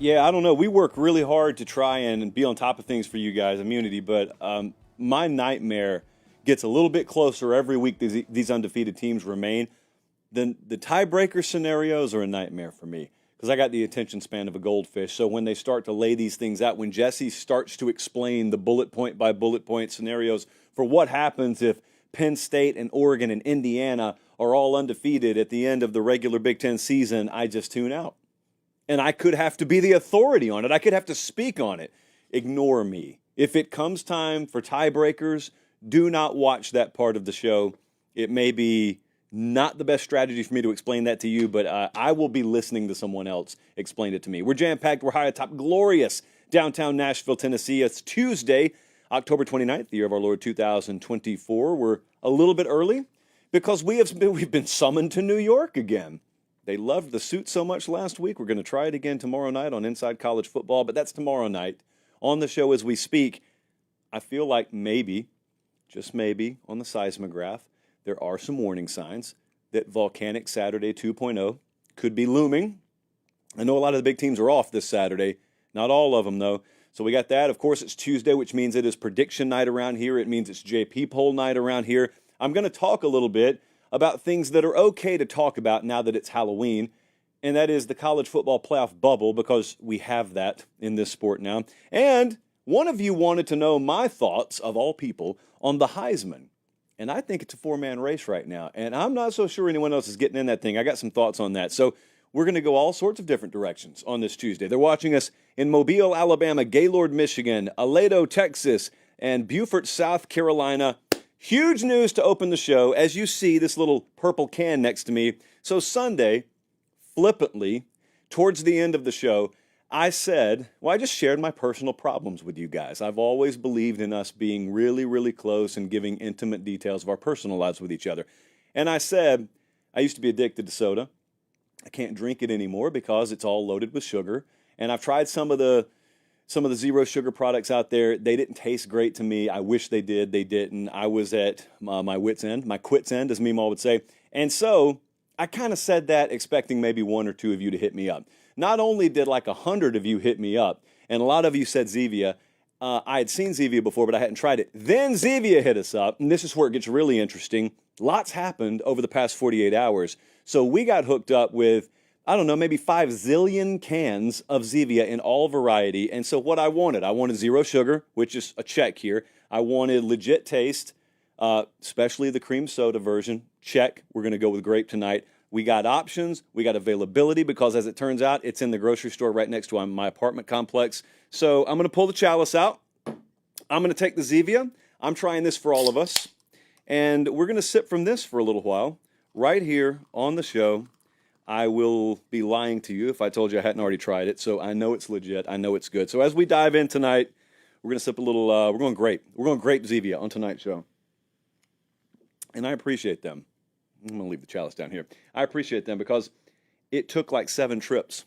Yeah, I don't know. We work really hard to try and be on top of things for you guys, immunity, but my nightmare gets a little bit closer every week these undefeated teams remain. Then the tiebreaker scenarios are a nightmare for me because I got the attention span of a goldfish. So when they start to lay these things out, when Jesse starts to explain the bullet point by bullet point scenarios for what happens if Penn State and Oregon and Indiana are all undefeated at the end of the regular Big Ten season, I just tune out. And I could have to be the authority on it. I could have to speak on it. Ignore me. If it comes time for tiebreakers, do not watch that part of the show. It may be not the best strategy for me to explain that to you, but I will be listening to someone else explain it to me. We're jam-packed. We're high atop glorious downtown Nashville, Tennessee. It's Tuesday, October 29th, the year of our Lord 2024. We're a little bit early because we've been summoned to New York again. They loved the suit so much last week. We're going to try it again tomorrow night on Inside College Football, but that's tomorrow night. On the show as we speak, I feel like maybe, just maybe, on the seismograph, there are some warning signs that Volcanic Saturday 2.0 could be looming. I know a lot of the big teams are off this Saturday. Not all of them, though. So we got that. Of course, it's Tuesday, which means it is prediction night around here. It means it's JP poll night around here. I'm going to talk a little bit about things that are okay to talk about now that it's Halloween, and that is the college football playoff bubble, because we have that in this sport now. And one of you wanted to know my thoughts, of all people, on the Heisman. And I think it's a four-man race right now, and I'm not so sure anyone else is getting in that thing. I got some thoughts on that. So we're going to go all sorts of different directions on this Tuesday. They're watching us in Mobile, Alabama, Gaylord, Michigan, Aledo, Texas, and Beaufort, South Carolina. Huge news to open the show. As you see, this little purple can next to me. So Sunday, flippantly, towards the end of the show, I said, well, I just shared my personal problems with you guys. I've always believed in us being really, really close and giving intimate details of our personal lives with each other. And I said, I used to be addicted to soda. I can't drink it anymore because it's all loaded with sugar. And I've tried some of the zero sugar products out there. They didn't taste great to me. I wish they did. They didn't. I was at my wit's end, my quit's end, as Meemaw would say. And so I kind of said that expecting maybe one or two of you to hit me up. Not only did like 100 of you hit me up, and a lot of you said Zevia. I had seen Zevia before, but I hadn't tried it. Then Zevia hit us up, and this is where it gets really interesting. Lots happened over the past 48 hours. So we got hooked up with, I don't know, maybe 5 zillion cans of Zevia in all variety. And so what I wanted zero sugar, which is a check here. I wanted legit taste, especially the cream soda version. Check. We're going to go with grape tonight. We got options. We got availability because, as it turns out, it's in the grocery store right next to my apartment complex. So I'm going to pull the chalice out. I'm going to take the Zevia. I'm trying this for all of us. And we're going to sip from this for a little while right here on the show. I will be lying to you if I told you I hadn't already tried it. So I know it's legit. I know it's good. So as we dive in tonight, we're going to sip a little, we're going grape. We're going grape Zevia on tonight's show. And I appreciate them. I'm going to leave the chalice down here. I appreciate them because it took like 7 trips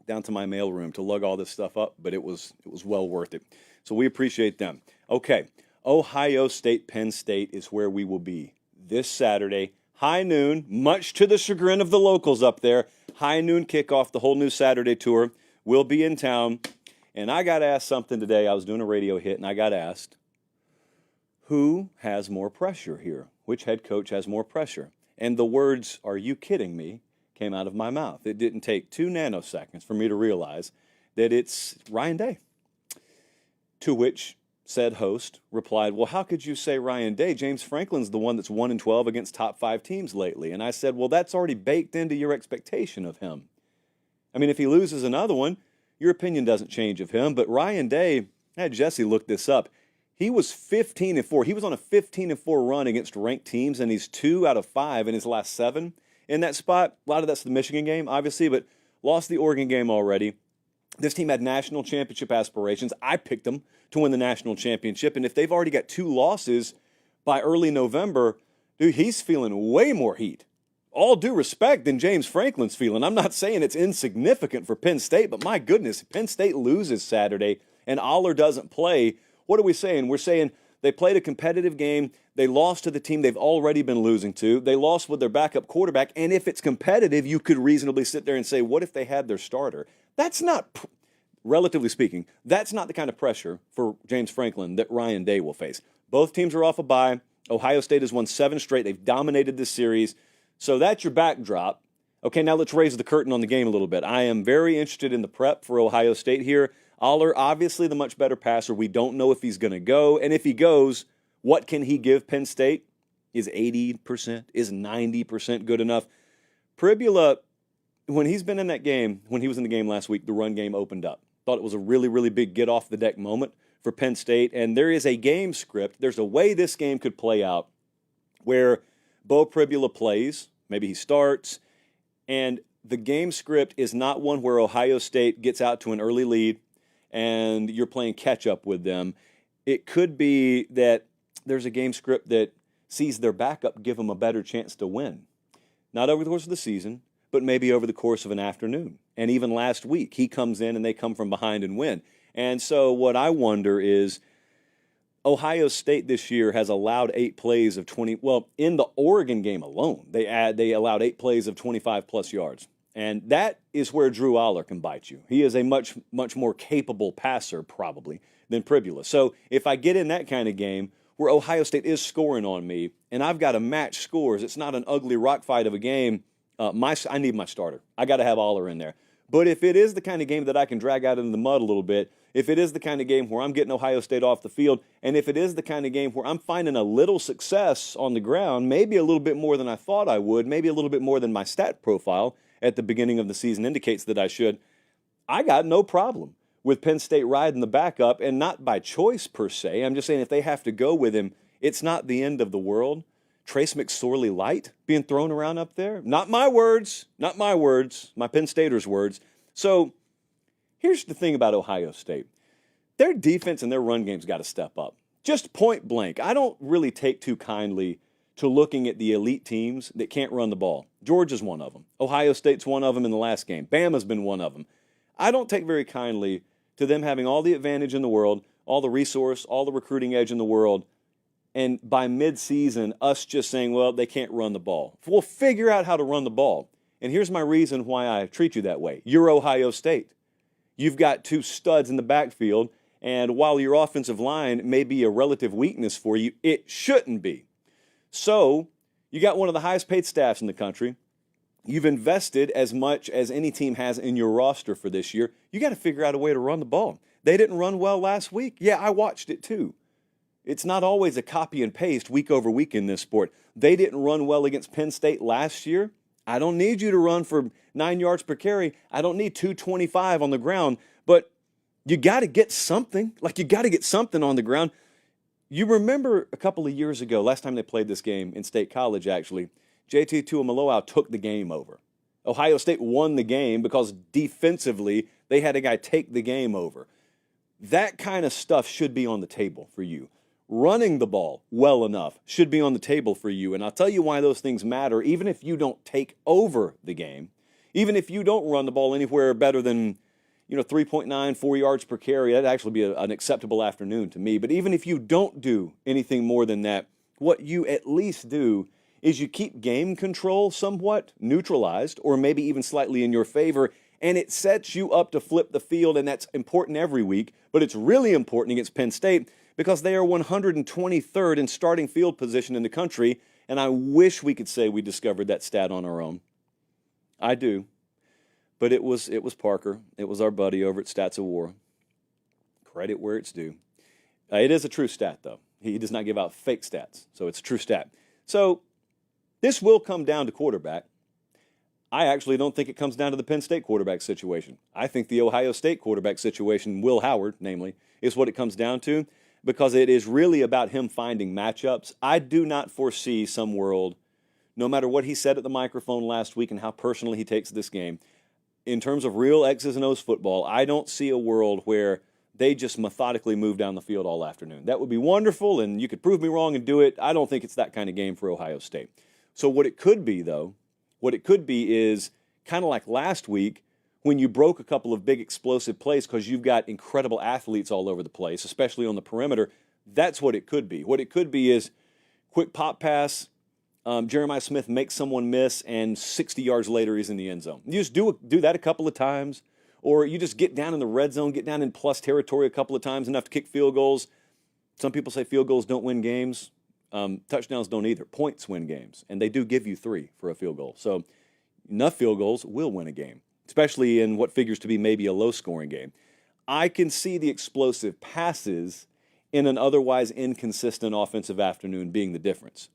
down to my mailroom to lug all this stuff up, but it was well worth it. So we appreciate them. Okay, Ohio State, Penn State is where we will be this Saturday. High noon, much to the chagrin of the locals up there. High noon kickoff, the whole new Saturday tour. We'll be in town. And I got asked something today. I was doing a radio hit, and I got asked, who has more pressure here? Which head coach has more pressure? And the words, "Are you kidding me?" came out of my mouth. It didn't take 2 nanoseconds for me to realize that it's Ryan Day. To which said host replied, well, how could you say Ryan Day? James Franklin's the one that's 1-12 against top 5 teams lately. And I said, well, that's already baked into your expectation of him. I mean, if he loses another one, your opinion doesn't change of him. But Ryan Day, I had Jesse look this up. He was 15-4. He was on a 15-4 run against ranked teams, and he's 2 out of 5 in his last 7 in that spot. A lot of that's the Michigan game, obviously, but lost the Oregon game already. This team had national championship aspirations. I picked them to win the national championship, and if they've already got 2 losses by early November, dude, he's feeling way more heat. All due respect than James Franklin's feeling. I'm not saying it's insignificant for Penn State, but my goodness, Penn State loses Saturday and Aller doesn't play. What are we saying? We're saying They played a competitive game. They lost to the team they've already been losing to. They lost with their backup quarterback. And if it's competitive, you could reasonably sit there and say, what if they had their starter? That's not, relatively speaking, that's not the kind of pressure for James Franklin that Ryan Day will face. Both teams are off a bye. Ohio State has won 7 straight. They've dominated this series. So that's your backdrop. Okay, now let's raise the curtain on the game a little bit. I am very interested in the prep for Ohio State here. Aller, obviously the much better passer. We don't know if he's going to go. And if he goes, what can he give Penn State? Is 80%? Is 90% good enough? Pribula, when he's been in that game, when he was in the game last week, the run game opened up. Thought it was a really, really big get-off-the-deck moment for Penn State. And there is a game script. There's a way this game could play out where Bo Pribula plays. Maybe he starts. And the game script is not one where Ohio State gets out to an early lead and you're playing catch-up with them. It could be that there's a game script that sees their backup give them a better chance to win. Not over the course of the season, but maybe over the course of an afternoon. And even last week, he comes in and they come from behind and win. And so what I wonder is, Ohio State this year has allowed 8 plays of 20. Well, in the Oregon game alone, they allowed 8 plays of 25-plus yards. And that is where Drew Aller can bite you. He is a much more capable passer, probably, than Pribula. So if I get in that kind of game where Ohio State is scoring on me and I've got to match scores, it's not an ugly rock fight of a game, I need my starter. I got to have Aller in there. But if it is the kind of game that I can drag out into the mud a little bit, if it is the kind of game where I'm getting Ohio State off the field, and if it is the kind of game where I'm finding a little success on the ground, maybe a little bit more than I thought I would, maybe a little bit more than my stat profile at the beginning of the season indicates that I should, I got no problem with Penn State riding the backup, and not by choice per se. I'm just saying if they have to go with him, it's not the end of the world. Trace McSorley light being thrown around up there? Not my words, my Penn Staters' words. So here's the thing about Ohio State. Their defense and their run game's got to step up. Just point blank. I don't really take too kindly to looking at the elite teams that can't run the ball. Georgia's one of them. Ohio State's one of them in the last game. Bama's been one of them. I don't take very kindly to them having all the advantage in the world, all the resource, all the recruiting edge in the world, and by midseason, us just saying, well, they can't run the ball. We'll figure out how to run the ball. And here's my reason why I treat you that way. You're Ohio State. You've got 2 studs in the backfield, and while your offensive line may be a relative weakness for you, it shouldn't be. So you got one of the highest paid staffs in the country. You've invested as much as any team has in your roster for this year. You got to figure out a way to run the ball. They didn't run well last week. Yeah, I watched it too. It's not always a copy and paste week over week in this sport. They didn't run well against Penn State last year. I don't need you to run for 9 yards per carry. I don't need 225 on the ground, but you got to get something. You got to get something on the ground. You remember a couple of years ago, last time they played this game in State College, actually, JT Tuimoloau took the game over. Ohio State won the game because defensively they had a guy take the game over. That kind of stuff should be on the table for you. Running the ball well enough should be on the table for you. And I'll tell you why those things matter, even if you don't take over the game, even if you don't run the ball anywhere better than 3.9, 4 yards per carry. That'd actually be an acceptable afternoon to me. But even if you don't do anything more than that, what you at least do is you keep game control somewhat neutralized or maybe even slightly in your favor, and it sets you up to flip the field, and that's important every week. But it's really important against Penn State because they are 123rd in starting field position in the country, and I wish we could say we discovered that stat on our own. I do. But it was Parker. It was our buddy over at Stats of War. Credit where it's due. It is a true stat, though. He does not give out fake stats, so it's a true stat. So this will come down to quarterback. I actually don't think it comes down to the Penn State quarterback situation. I think the Ohio State quarterback situation, Will Howard, namely, is what it comes down to because it is really about him finding matchups. I do not foresee some world, no matter what he said at the microphone last week and how personally he takes this game, in terms of real X's and O's football, I don't see a world where they just methodically move down the field all afternoon. That would be wonderful, and you could prove me wrong and do it. I don't think it's that kind of game for Ohio State. So what it could be, though, is kind of like last week when you broke a couple of big explosive plays because you've got incredible athletes all over the place, especially on the perimeter. That's what it could be. What it could be is quick pop pass, Jeremiah Smith makes someone miss, and 60 yards later he's in the end zone. You just do that a couple of times, or you just get down in the red zone, get down in plus territory a couple of times, enough to kick field goals. Some people say field goals don't win games. Touchdowns don't either. Points win games, and they do give you 3 for a field goal. So enough field goals will win a game, especially in what figures to be maybe a low-scoring game. I can see the explosive passes in an otherwise inconsistent offensive afternoon being the difference.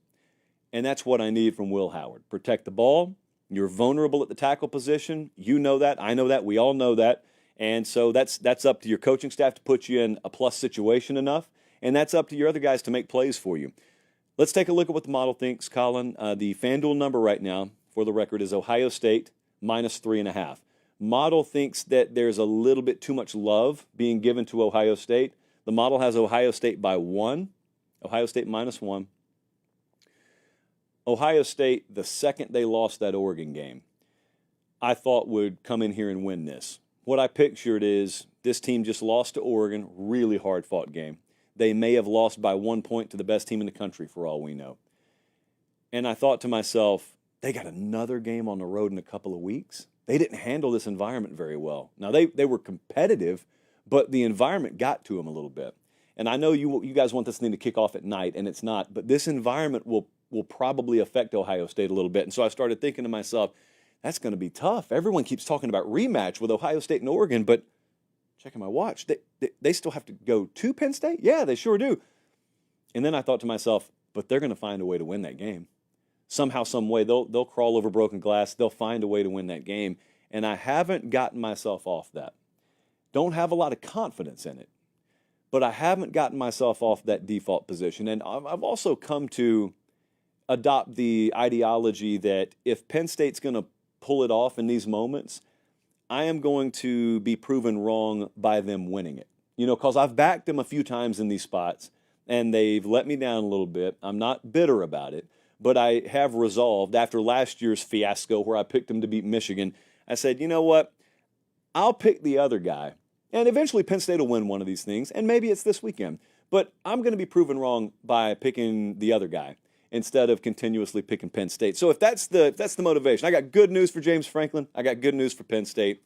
And that's what I need from Will Howard. Protect the ball. You're vulnerable at the tackle position. You know that. I know that. We all know that. And so that's up to your coaching staff to put you in a plus situation enough. And that's up to your other guys to make plays for you. Let's take a look at what the model thinks, Colin. The FanDuel number right now, for the record, is Ohio State minus 3.5. Model thinks that there's a little bit too much love being given to Ohio State. The model has Ohio State by 1. Ohio State minus 1. Ohio State, the second they lost that Oregon game, I thought would come in here and win this. What I pictured is this team just lost to Oregon, really hard-fought game. They may have lost by 1 point to the best team in the country for all we know. And I thought to myself, they got another game on the road in a couple of weeks. They didn't handle this environment very well. Now, they were competitive, but the environment got to them a little bit. And I know you guys want this thing to kick off at night, and it's not. But this environment will probably affect Ohio State a little bit. And so I started thinking to myself, that's going to be tough. Everyone keeps talking about rematch with Ohio State and Oregon, but checking my watch, they still have to go to Penn State? Yeah, they sure do. And then I thought to myself, but they're going to find a way to win that game. Somehow, some way, they'll crawl over broken glass. They'll find a way to win that game. And I haven't gotten myself off that. Don't have a lot of confidence in it. But I haven't gotten myself off that default position. And I've also come to adopt the ideology that if Penn State's going to pull it off in these moments, I am going to be proven wrong by them winning it. Because I've backed them a few times in these spots, and they've let me down a little bit. I'm not bitter about it, but I have resolved after last year's fiasco where I picked them to beat Michigan. I said, you know what? I'll pick the other guy, and eventually Penn State will win one of these things, and maybe it's this weekend. But I'm going to be proven wrong by picking the other guy instead of continuously picking Penn State. So if that's the motivation, I got good news for James Franklin. I got good news for Penn State.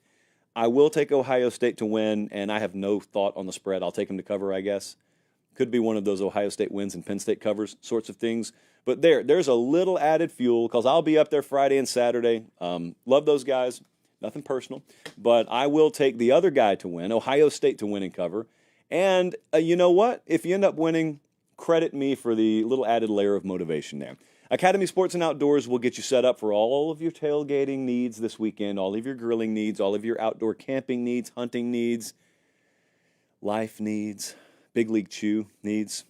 I will take Ohio State to win, and I have no thought on the spread. I'll take them to cover, I guess. Could be one of those Ohio State wins and Penn State covers sorts of things. But there's a little added fuel because I'll be up there Friday and Saturday. Love those guys. Nothing personal. But I will take the other guy to win, Ohio State to win and cover. And you know what? If you end up winning, credit me for the little added layer of motivation there. Academy Sports and Outdoors will get you set up for all of your tailgating needs this weekend, all of your grilling needs, all of your outdoor camping needs, hunting needs, life needs, Big League Chew needs.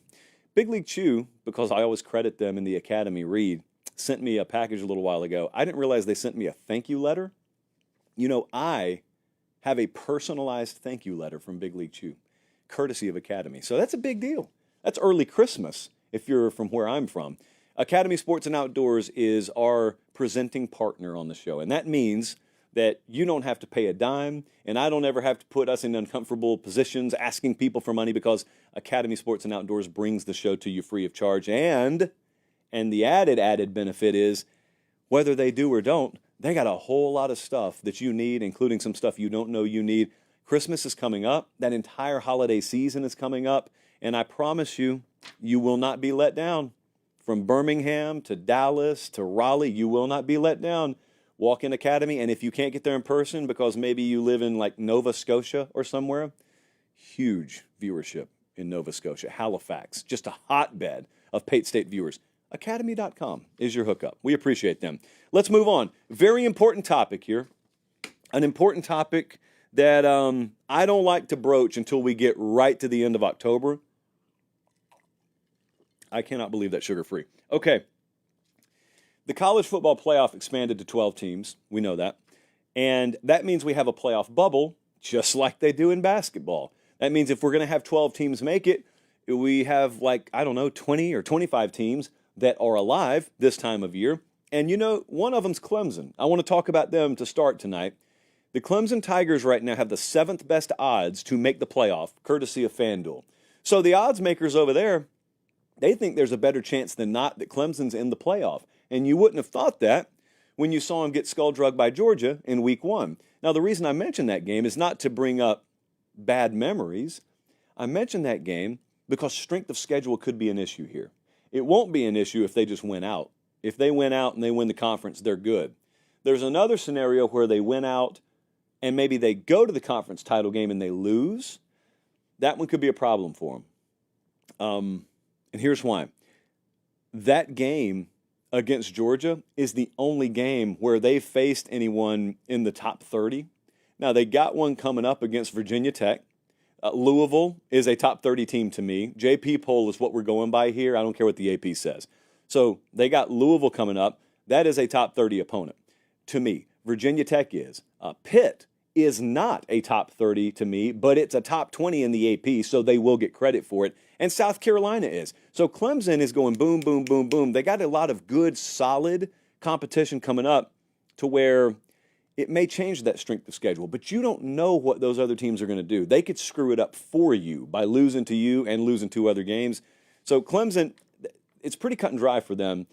Big League Chew, because I always credit them in the Academy read, sent me a package a little while ago. I didn't realize they sent me a thank you letter. I have a personalized thank you letter from Big League Chew, courtesy of Academy. So that's a big deal. That's early Christmas if you're from where I'm from. Academy Sports and Outdoors is our presenting partner on the show, and that means that you don't have to pay a dime, and I don't ever have to put us in uncomfortable positions asking people for money because Academy Sports and Outdoors brings the show to you free of charge. And the added benefit is, whether they do or don't, they got a whole lot of stuff that you need, including some stuff you don't know you need. Christmas is coming up. That entire holiday season is coming up. And I promise you, you will not be let down. From Birmingham to Dallas to Raleigh, you will not be let down. Walk in Academy, and if you can't get there in person because maybe you live in like Nova Scotia or somewhere, huge viewership in Nova Scotia. Halifax, just a hotbed of Pate State viewers. Academy.com is your hookup. We appreciate them. Let's move on. Very important topic here. An important topic that I don't like to broach until we get right to the end of October. I cannot believe that's sugar-free. Okay. The college football playoff expanded to 12 teams. We know that. And that means we have a playoff bubble, just like they do in basketball. That means if we're going to have 12 teams make it, we have 20 or 25 teams that are alive this time of year. And one of them's Clemson. I want to talk about them to start tonight. The Clemson Tigers right now have the 7th best odds to make the playoff, courtesy of FanDuel. So the odds makers over there, they think there's a better chance than not that Clemson's in the playoff. And you wouldn't have thought that when you saw him get skull-drugged by Georgia in week 1. Now, the reason I mention that game is not to bring up bad memories. I mention that game because strength of schedule could be an issue here. It won't be an issue if they just win out. If they win out and they win the conference, they're good. There's another scenario where they win out and maybe they go to the conference title game and they lose. That one could be a problem for them. And here's why. That game against Georgia is the only game where they faced anyone in the top 30. Now, they got one coming up against Virginia Tech. Louisville is a top 30 team to me. JP poll is what we're going by here. I don't care what the AP says. So they got Louisville coming up. That is a top 30 opponent to me. Virginia Tech is. Pitt is not a top 30 to me, but it's a top 20 in the AP, so they will get credit for it. And South Carolina is. So Clemson is going boom, boom, boom, boom. They got a lot of good, solid competition coming up to where it may change that strength of schedule, but you don't know what those other teams are going to do. They could screw it up for you by losing to you and losing 2 other games. So Clemson, it's pretty cut and dry for them.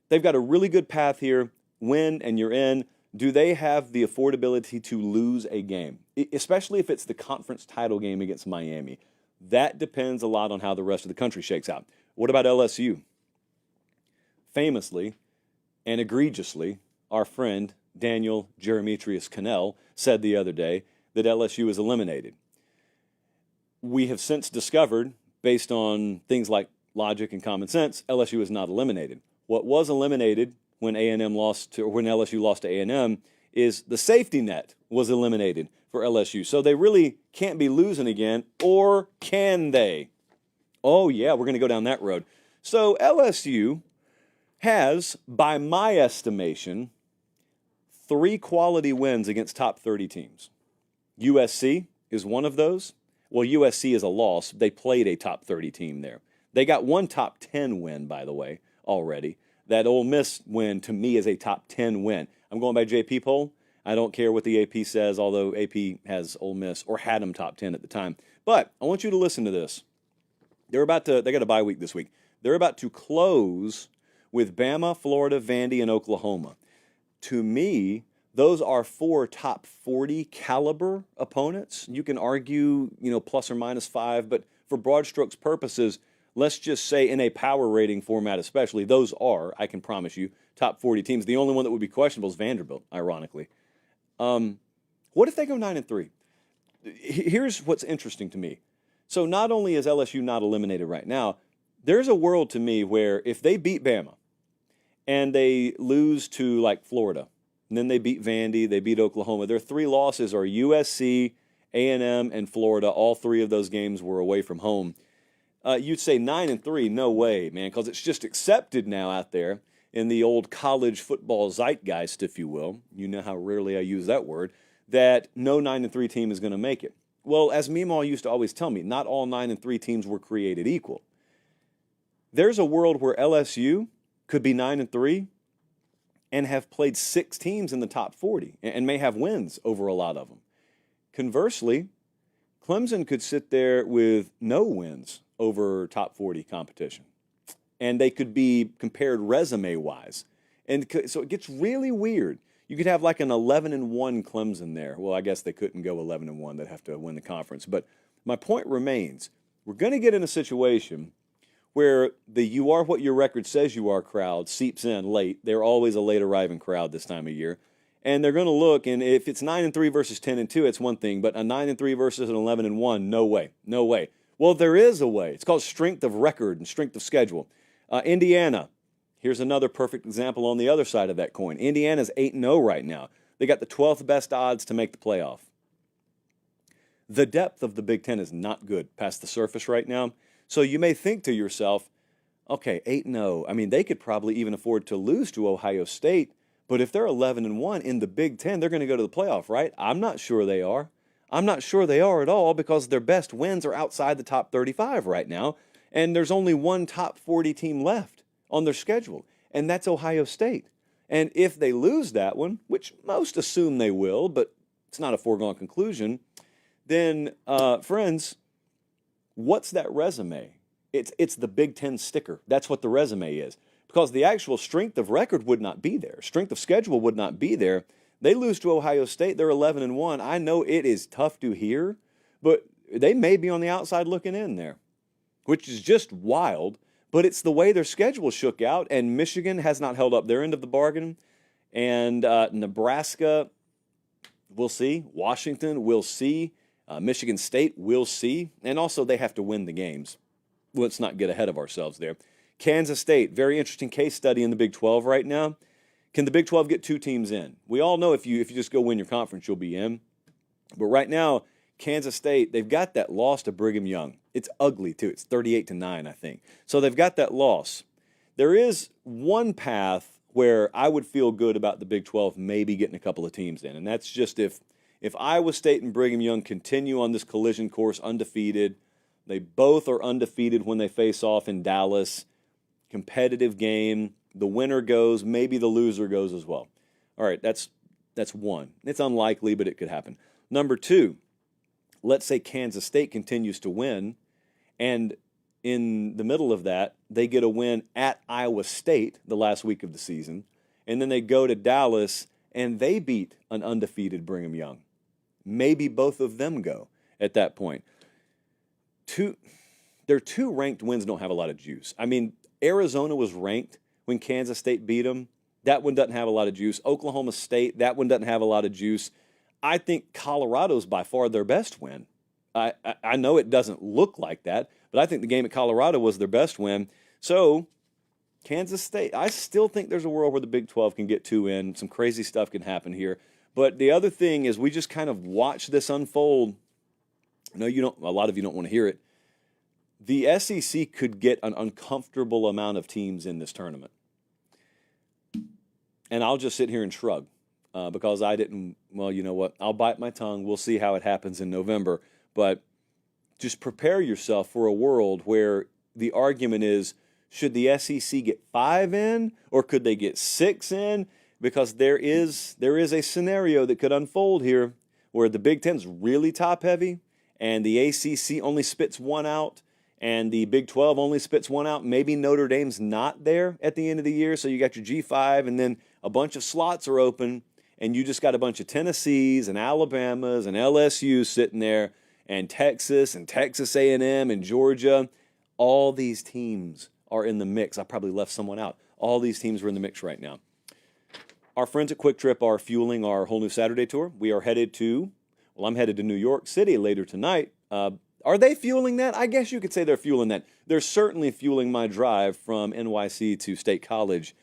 They've got a really good path here. Win and you're in. Do they have the affordability to lose a game, especially if it's the conference title game against Miami? That depends a lot on how the rest of the country shakes out. What about LSU? Famously and egregiously, our friend Daniel Jeremetrius Cannell said the other day that LSU is eliminated. We have since discovered, based on things like logic and common sense, LSU is not eliminated. What was eliminated when A&M lost to, or when LSU lost to A&M, is the safety net was eliminated for LSU. So they really can't be losing again, or can they? Oh yeah, we're going to go down that road. So LSU has, by my estimation, 3 quality wins against top 30 teams. USC is one of those. Well, USC is a loss. They played a top 30 team there. They got 1 top 10 win, by the way, already. That Ole Miss win, to me, is a top 10 win. I'm going by JP poll. I don't care what the AP says, although AP has Ole Miss, or had them top 10 at the time. But I want you to listen to this. They got a bye week this week. They're about to close with Bama, Florida, Vandy, and Oklahoma. To me, those are 4 top 40 caliber opponents. You can argue, plus or minus 5, but for broad strokes purposes, let's just say in a power rating format especially, those are, I can promise you, top 40 teams. The only one that would be questionable is Vanderbilt, ironically. What if they go 9-3? Here's what's interesting to me. So not only is LSU not eliminated right now, there's a world to me where if they beat Bama and they lose to like Florida, and then they beat Vandy, they beat Oklahoma, their 3 losses are USC, A&M, and Florida. All 3 of those games were away from home. You'd say 9-3, no way, man, because it's just accepted now out there in the old college football zeitgeist, if you will. You know how rarely I use that word, that no 9-3 team is going to make it. Well, as Meemaw used to always tell me, not all 9-3 teams were created equal. There's a world where LSU could be 9-3 and have played 6 teams in the top 40 and may have wins over a lot of them. Conversely, Clemson could sit there with no wins over top 40 competition. And they could be compared resume-wise. And so it gets really weird. You could have like an 11-1 Clemson there. Well, I guess they couldn't go 11-1. They'd have to win the conference. But my point remains, we're going to get in a situation where the you are what your record says you are crowd seeps in late. They're always a late arriving crowd this time of year. And they're going to look, and if it's 9-3 versus 10-2, it's one thing. But a 9-3 versus an 11-1, no way. No way. Well, there is a way. It's called strength of record and strength of schedule. Indiana, here's another perfect example on the other side of that coin. Indiana's 8-0 right now. They got the 12th best odds to make the playoff. The depth of the Big Ten is not good past the surface right now. So you may think to yourself, okay, 8-0. I mean, they could probably even afford to lose to Ohio State. But if they're 11-1 in the Big Ten, they're going to go to the playoff, right? I'm not sure they are. I'm not sure they are at all because their best wins are outside the top 35 right now. And there's only one top 40 team left on their schedule, and that's Ohio State. And if they lose that one, which most assume they will, but it's not a foregone conclusion, then, friends, What's that resume? It's the Big Ten sticker. That's what the resume is. Because the actual strength of record would not be there. Strength of schedule would not be there. They lose to Ohio State. They're 11-1. I know it is tough to hear, but they may be on the outside looking in there, which is just wild. But it's the way their schedule shook out, and Michigan has not held up their end of the bargain. And Nebraska, we'll see. Washington, we'll see. Michigan State, we'll see. And also, they have to win the games. Let's not get ahead of ourselves there. Kansas State, very interesting case study in the Big 12 right now. Can the Big 12 get 2 teams in? We all know if you just go win your conference, you'll be in. But right now, Kansas State, they've got that loss to Brigham Young. It's ugly, too. It's 38-9, I think. So they've got that loss. There is one path where I would feel good about the Big 12 maybe getting a couple of teams in, and that's just if Iowa State and Brigham Young continue on this collision course undefeated, they both are undefeated when they face off in Dallas, competitive game, the winner goes, maybe the loser goes as well. All right, that's one. It's unlikely, but it could happen. Number 2, let's say Kansas State continues to win, and in the middle of that, they get a win at Iowa State the last week of the season, and then they go to Dallas, and they beat an undefeated Brigham Young. Maybe both of them go at that point. Their 2 ranked wins don't have a lot of juice. I mean, Arizona was ranked when Kansas State beat them. That one doesn't have a lot of juice. Oklahoma State, that one doesn't have a lot of juice. I think Colorado's by far their best win. I know it doesn't look like that, but I think the game at Colorado was their best win. So, Kansas State, I still think there's a world where the Big 12 can get 2 in. Some crazy stuff can happen here. But the other thing is we just kind of watch this unfold. I know a lot of you don't want to hear it. The SEC could get an uncomfortable amount of teams in this tournament. And I'll just sit here and shrug because I didn't, well, you know what? I'll bite my tongue. We'll see how it happens in November. But just prepare yourself for a world where the argument is, should the SEC get 5 in or could they get 6 in? Because there is a scenario that could unfold here where the Big Ten's really top-heavy and the ACC only spits 1 out and the Big 12 only spits 1 out. Maybe Notre Dame's not there at the end of the year, so you got your G5 and then a bunch of slots are open and you just got a bunch of Tennessees and Alabamas and LSU sitting there and Texas A&M and Georgia. All these teams are in the mix. I probably left someone out. All these teams are in the mix right now. Our friends at Quick Trip are fueling our whole new Saturday tour. We are headed to, I'm headed to New York City later tonight. Are they fueling that? I guess you could say they're fueling that. They're certainly fueling my drive from NYC to State College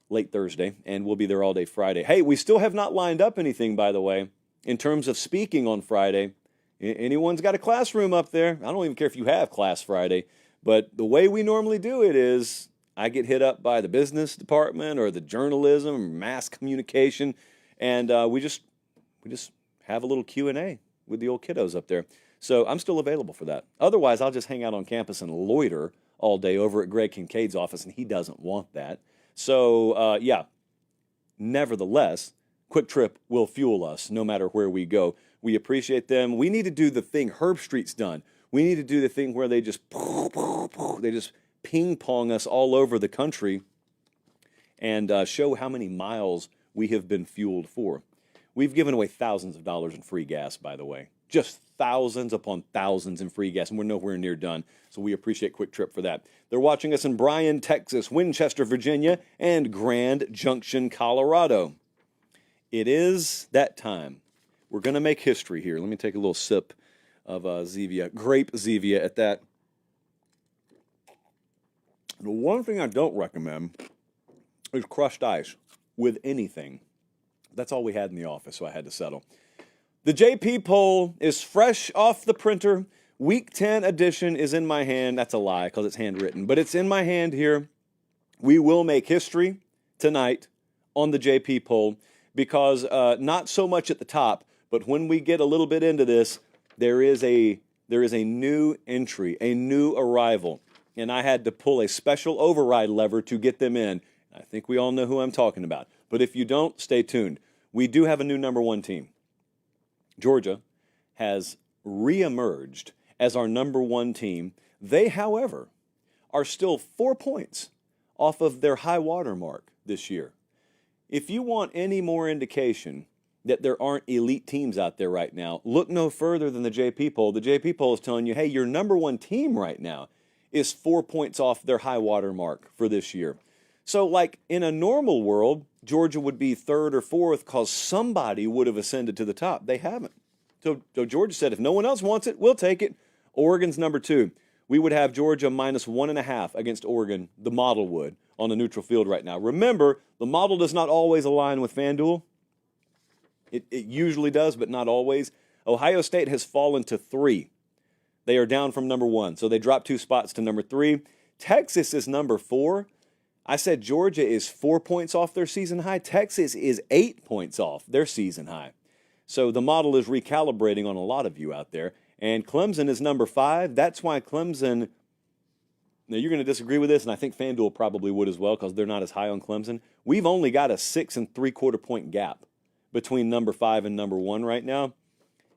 late Thursday, and we'll be there all day Friday. Hey, we still have not lined up anything, by the way, in terms of speaking on Friday. Anyone's got a classroom up there? I don't even care if you have class Friday, but the way we normally do it is I get hit up by the business department or the journalism, or mass communication, and we just have a little Q&A with the old kiddos up there. So I'm still available for that. Otherwise, I'll just hang out on campus and loiter all day over at Greg Kincaid's office, and he doesn't want that. So, yeah, nevertheless, Quick Trip will fuel us no matter where we go. We appreciate them. We need to do the thing Herb Street's done. We need to do the thing where they just ping pong us all over the country and show how many miles we have been fueled for. We've given away thousands of dollars in free gas, by the way. Just thousands upon thousands in free gas, and we're nowhere near done. So we appreciate Quick Trip for that. They're watching us in Bryan, Texas, Winchester, Virginia, and Grand Junction, Colorado. It is that time. We're going to make history here. Let me take a little sip of Zevia, grape Zevia at that. The one thing I don't recommend is crushed ice with anything. That's all we had in the office, so I had to settle. The JP poll is fresh off the printer. Week 10 edition is in my hand. That's a lie because it's handwritten, but it's in my hand here. We will make history tonight on the JP poll because not so much at the top, but when we get a little bit into this, there is a new entry, a new arrival, and I had to pull a special override lever to get them in. I think we all know who I'm talking about, but if you don't, stay tuned. We do have a new number 1 team. Georgia has reemerged as our number one team. They, however, are still 4 points off of their high water mark this year. If you want any more indication that there aren't elite teams out there right now, look no further than the JP poll. The JP poll is telling you, hey, your number one team right now is 4 points off their high water mark for this year. So like in a normal world, Georgia would be third or fourth because somebody would have ascended to the top. They haven't. So Georgia said, if no one else wants it, we'll take it. Oregon's number two. We would have Georgia -1.5 against Oregon, the model would, on a neutral field right now. Remember, the model does not always align with FanDuel. It usually does, but not always. Ohio State has fallen to 3. They are down from number 1, so they dropped 2 spots to number 3. Texas is number 4. I said Georgia is 4 points off their season high. Texas is 8 points off their season high. So the model is recalibrating on a lot of you out there. And Clemson is number 5. That's why Clemson, now you're going to disagree with this, and I think FanDuel probably would as well because they're not as high on Clemson. We've only got a 6 3/4 point gap between number 5 and number 1 right now,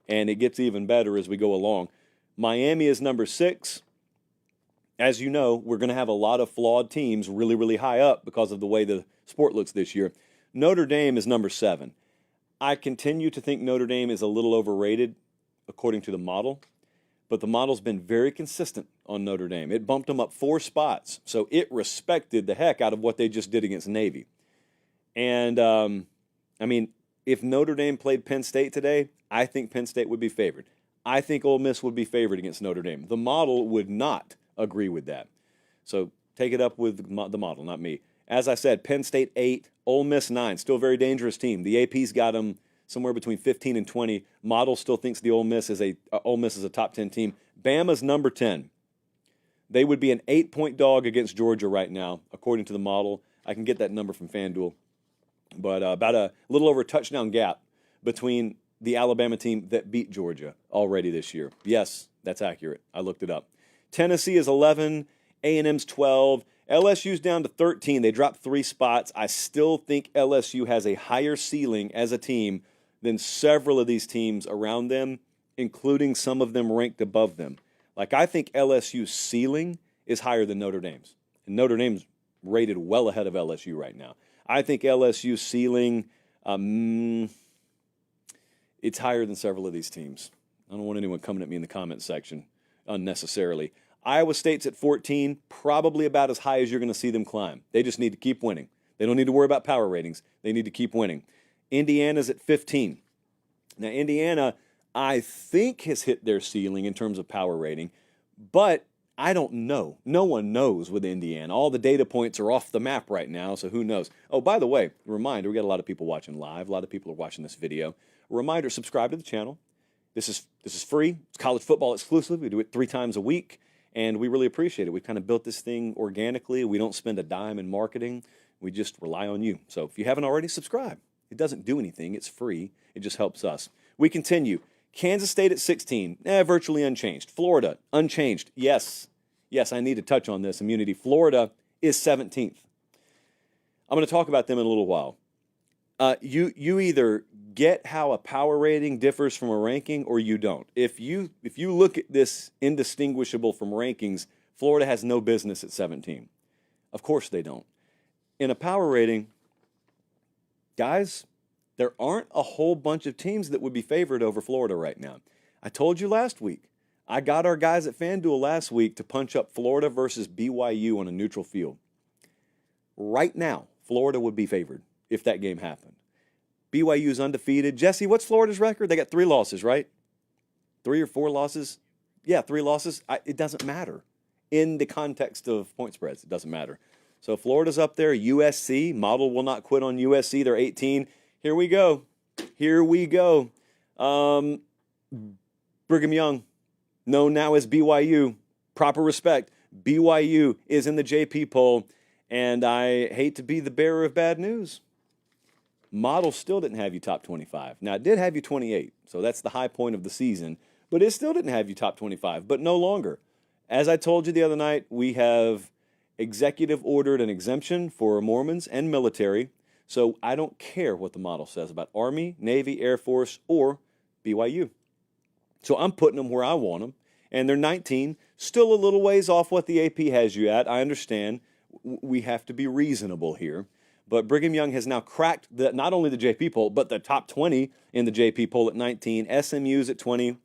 and it gets even better as we go along. Miami is number 6. As you know, we're going to have a lot of flawed teams really, really high up because of the way the sport looks this year. Notre Dame is number 7. I continue to think Notre Dame is a little overrated according to the model, but the model's been very consistent on Notre Dame. It bumped them up 4 spots, so it respected the heck out of what they just did against Navy. And, I mean, if Notre Dame played Penn State today, I think Penn State would be favored. I think Ole Miss would be favored against Notre Dame. The model would not agree with that. So take it up with the model, not me. As I said, Penn State 8, Ole Miss 9, still a very dangerous team. The AP's got them somewhere between 15 and 20. Model still thinks the Ole Miss is a top 10 team. Bama's number 10. They would be an 8-point dog against Georgia right now, according to the model. I can get that number from FanDuel. But about a little over a touchdown gap between the Alabama team that beat Georgia already this year. Yes, that's accurate. I looked it up. Tennessee is 11, A&M's 12, LSU's down to 13. They dropped 3 spots. I still think LSU has a higher ceiling as a team than several of these teams around them, including some of them ranked above them. Like, I think LSU's ceiling is higher than Notre Dame's. And Notre Dame's rated well ahead of LSU right now. I think LSU's ceiling, it's higher than several of these teams. I don't want anyone coming at me in the comment section unnecessarily. Iowa State's at 14, probably about as high as you're going to see them climb. They just need to keep winning. They don't need to worry about power ratings. They need to keep winning. Indiana's at 15. Now, Indiana, I think, has hit their ceiling in terms of power rating, but I don't know. No one knows with Indiana. All the data points are off the map right now, so who knows? Oh, by the way, reminder, we got a lot of people watching live. A lot of people are watching this video. A reminder, subscribe to the channel. This is free. It's college football exclusive. We do it 3 times a week, and we really appreciate it. We kind of built this thing organically. We don't spend a dime in marketing. We just rely on you. So if you haven't already, subscribe. It doesn't do anything. It's free. It just helps us. We continue. Kansas State at 16, virtually unchanged. Florida, unchanged. Yes, I need to touch on this. Immunity. Florida is 17th. I'm going to talk about them in a little while. You either get how a power rating differs from a ranking or you don't. If you look at this indistinguishable from rankings, Florida has no business at 17. Of course they don't. In a power rating, guys, there aren't a whole bunch of teams that would be favored over Florida right now. I told you last week. I got our guys at FanDuel last week to punch up Florida versus BYU on a neutral field. Right now, Florida would be favored if that game happened. BYU's undefeated. Jesse, what's Florida's record? They got 3 losses, right? 3 or 4 losses? Yeah, 3 losses. It doesn't matter. In the context of point spreads, it doesn't matter. So Florida's up there. USC, model will not quit on USC. They're 18. Here we go. Brigham Young, known now as BYU. Proper respect. BYU is in the JP poll, and I hate to be the bearer of bad news. Model still didn't have you top 25. Now, it did have you 28, so that's the high point of the season, but it still didn't have you top 25, but no longer. As I told you the other night, we have executive ordered an exemption for Mormons and military, so I don't care what the model says about Army, Navy, Air Force, or BYU. So I'm putting them where I want them, and they're 19, still a little ways off what the AP has you at. I understand. We have to be reasonable here. But Brigham Young has now cracked not only the JP poll, but the top 20 in the JP poll at 19. SMU's at 20,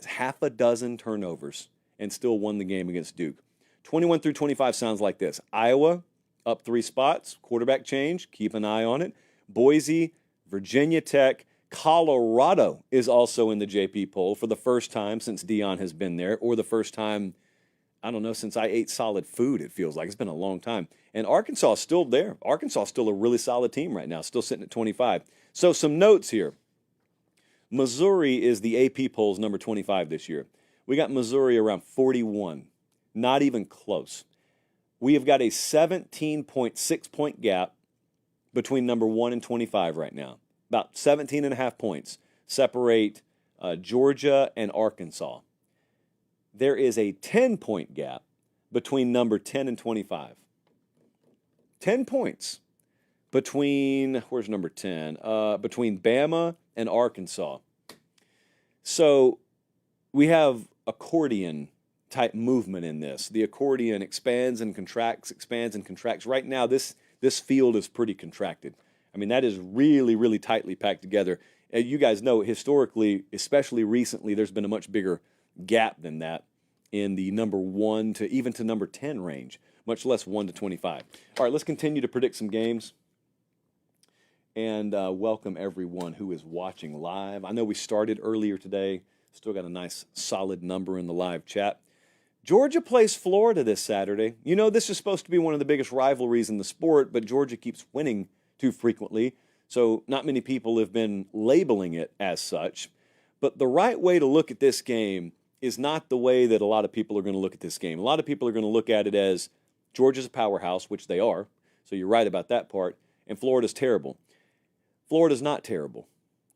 half a dozen turnovers, and still won the game against Duke. 21 through 25 sounds like this. Iowa, up 3 spots, quarterback change, keep an eye on it. Boise, Virginia Tech, Colorado is also in the JP poll for the first time since Dion has been there, or the first time, I don't know, since I ate solid food, it feels like. It's been a long time. And Arkansas is still there. Arkansas is still a really solid team right now, still sitting at 25. So some notes here. Missouri is the AP polls number 25 this year. We got Missouri around 41, not even close. We have got a 17.6 point gap between number 1 and 25 right now. About 17.5 points separate Georgia and Arkansas. There is a 10-point gap between number 10 and 25. 10 points between, where's number 10? Between Bama and Arkansas. So we have accordion type movement in this. The accordion expands and contracts, expands and contracts. Right now, this field is pretty contracted. I mean, that is really, really tightly packed together. You guys know, historically, especially recently, there's been a much bigger gap than that in the number 1 to even to number 10 range, much less 1 to 25. All right, let's continue to predict some games. And welcome everyone who is watching live. I know we started earlier today. Still got a nice solid number in the live chat. Georgia plays Florida this Saturday. You know, this is supposed to be one of the biggest rivalries in the sport, but Georgia keeps winning too frequently, so not many people have been labeling it as such. But the right way to look at this game is not the way that a lot of people are going to look at this game. A lot of people are going to look at it as Georgia's a powerhouse, which they are, so you're right about that part, and Florida's terrible. Florida's not terrible.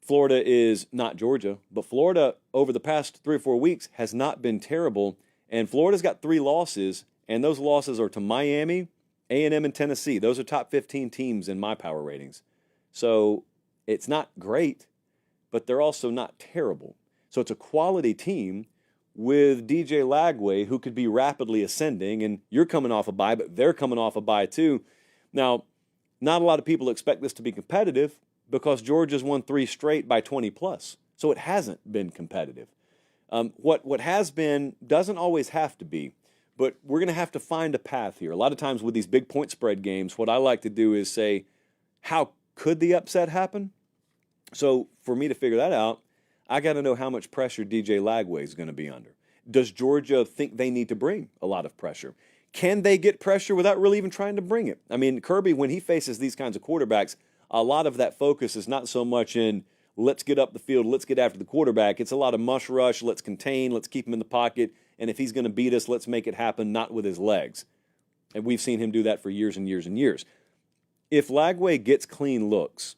Florida is not Georgia, but Florida over the past 3 or 4 weeks has not been terrible, and Florida's got 3 losses, and those losses are to Miami, A&M, and Tennessee. Those are top 15 teams in my power ratings. So it's not great, but they're also not terrible. So it's a quality team with DJ Lagway, who could be rapidly ascending, and you're coming off a bye, but they're coming off a bye too. Now, not a lot of people expect this to be competitive because Georgia's won 3 straight by 20+. So it hasn't been competitive. What has been doesn't always have to be. But we're going to have to find a path here. A lot of times with these big point spread games, what I like to do is say, how could the upset happen? So for me to figure that out, I got to know how much pressure DJ Lagway is going to be under. Does Georgia think they need to bring a lot of pressure? Can they get pressure without really even trying to bring it? I mean, Kirby, when he faces these kinds of quarterbacks, a lot of that focus is not so much in let's get up the field, let's get after the quarterback. It's a lot of mush rush, let's contain, let's keep him in the pocket. And if he's going to beat us, let's make it happen, not with his legs. And we've seen him do that for years and years and years. If Lagway gets clean looks,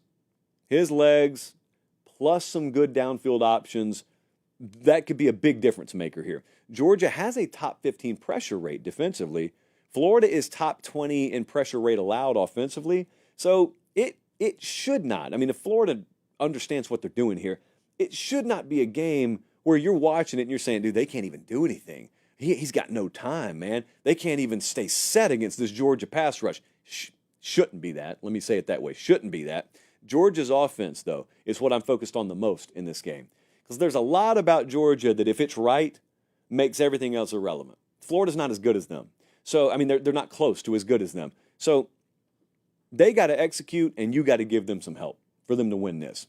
his legs plus some good downfield options, that could be a big difference maker here. Georgia has a top 15 pressure rate defensively. Florida is top 20 in pressure rate allowed offensively. So it should not. I mean, if Florida understands what they're doing here, it should not be a game where you're watching it and you're saying, dude, they can't even do anything. He's got no time, man. They can't even stay set against this Georgia pass rush. Shouldn't be that. Let me say it that way. Shouldn't be that. Georgia's offense, though, is what I'm focused on the most in this game. Because there's a lot about Georgia that, if it's right, makes everything else irrelevant. Florida's not as good as them. So, I mean, they're not close to as good as them. So they got to execute, and you got to give them some help for them to win this.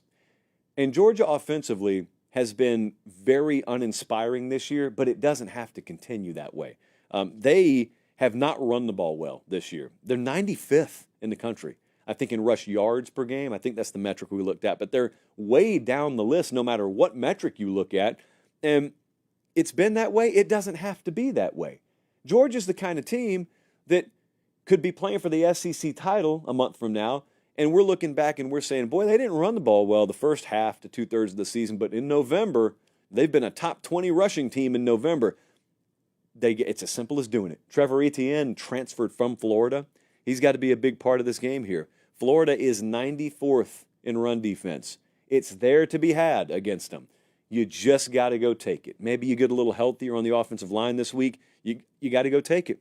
And Georgia offensively has been very uninspiring this year, but it doesn't have to continue that way. They have not run the ball well this year. They're 95th in the country, I think, in rush yards per game. I think that's the metric we looked at, but they're way down the list no matter what metric you look at. And it's been that way. It doesn't have to be that way. Georgia's the kind of team that could be playing for the SEC title a month from now, and we're looking back and we're saying, boy, they didn't run the ball well the first half to 2/3 of the season, but in November, they've been a top 20 rushing team in November. It's as simple as doing it. Trevor Etienne transferred from Florida. He's got to be a big part of this game here. Florida is 94th in run defense. It's there to be had against them. You just got to go take it. Maybe you get a little healthier on the offensive line this week. You got to go take it.